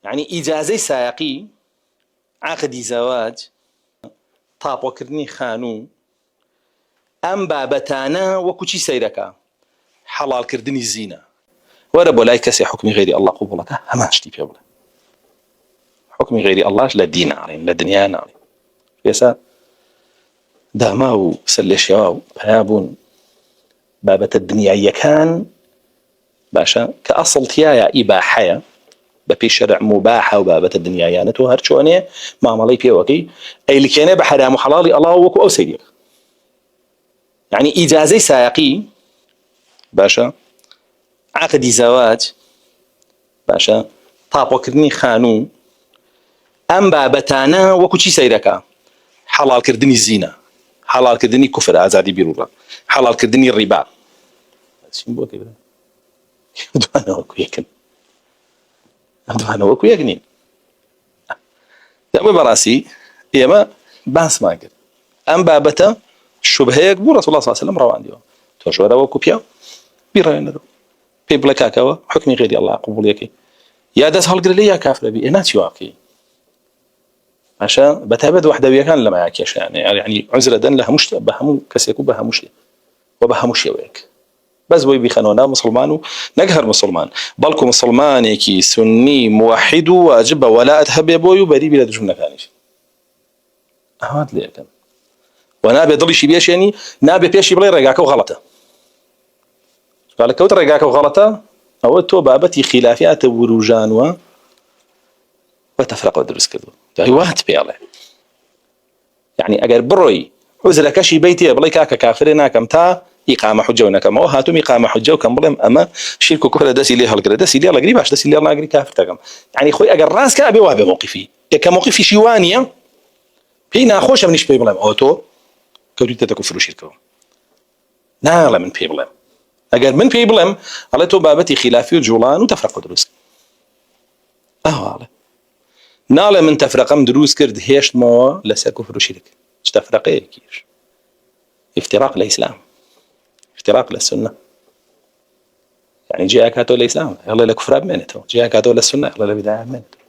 يعني ئیجازەی سایقی، عقدی زەواج، تاپۆکردنی خانوو، ئەم بابەتانە وەکو چی سەیرەکە؟ حەڵالکردنی زینە. وەرە بۆ لای کەسێ حکمی غێری ئەڵڵا قوبوڵەکە هەمان شتی پێ بڵێ. حکمی غێری ئەڵڵاش لە دین ناڵێن، لە دنیا ناڵێن. ئێستا داما و سەر لێ شێوا و پیا بوون بابەتە دنیاییەکان باشە کە ئەسڵ تایە ئیباحەیە بە پێی شەرع موباحە و بابەتە دنیایانە تۆ هەر چۆنێ مامەڵەی پێوەکەی ئەیلکێنێ بە حەرام و حەڵاڵی ئەڵڵا وەکو ئەو سەیرێک. يعني ئیجازەی سایقی باشە، عقدی زەواج باشە، تاپۆکردنی خانوو، ئەم بابەتانە وەکو چی سەیرەکە؟ حەڵالکردنی زینە، حەڵالکردنی کوفر ئازادی بیرروڕە، حەڵالکردنی ڕیبا. چیم بۆ کەی دوانە وەکو یەکن، دوانە وەکو یەک نین. دەبێ بەڕاستی ئێمە باسمان کرد ئەم بابەتە شوبهەیەک بوو ڕەسوڵ الله صلی الله علیه و سلم ڕەواندیەوە، تۆش وەرە وەکو پیا بیڕێنەرەوە پێی بڵێ کاکەوە حکمی غێری ئەڵڵا قبوڵیەکەی یا دەست هەڵگرە لێ یا کافرە بی، ناچی واکەی باشە. بەتایبەت وەحدەویەکان لەمایە کێشیانێ، یعنی عوزرە دەن لە هەموو شتێ بە هەموو کەسێک و بە هەموو شتێ و بە هەموو شێوەیەک، بەس بۆی بیخەنەوە ناو مسلمان و نەک هەر مسلمان بەڵکو مسلمانێکی سونی موحید و واجبە وەلایەت هەبێ بۆی و بەری بی لە دوژمنەکانیش. ئەوات لێ یەکەن و نابێ دڵیشی بێشێنی، نابێ پێشی بڵێ ڕێگاکە و غەڵەتە. کەوتە ڕێگاکە و غەڵەتە ئەوە تۆ بابەتی خلافیاتە وروژانوە و تەفرەقە دروست کردووە. دای وات پێڵێ یعنی ئەگەر بڕۆی عوزرەکەشی بیتێ بڵێ کاکە کافرێ ناکەم تا ئیقامە حوجە و نەکەمەوە، هاتووم ئیقامە حوجە و کەم بڵێم ئەمە شیرک و کوفرە دەستی لێ هەڵگرە، دەستی لێ هەڵگری باش، دەستی لێ ناگری کافر دەکەم. یعنی خۆی ئەگەر ڕاست کە ئەبێ وا بێ موقیفی کە موقیفیشی وانییە پێی ناخۆشە منیش پێی بڵێم ئەوە تۆ کەوتویتە کوفر و شیرکەوە. ناڵێ من پێی بڵێم، ئەگەر من پێی بڵێم ئەڵێ تۆ بابەتی خلافی و جوڵان و تەفرەقە دروست ئەوواڵێ، ناڵێ من تەفرەقەم دروست کرد هێشتمەوە لەسەر کوفر و شیرک. چ تەفرەقەیەکیش افتراق لە ئیسلام، افتراق لە سنە. يعني جاء كاتو الإسلام يلا لك فراب منته، جاء كاتو للسنة يلا لبداية منته.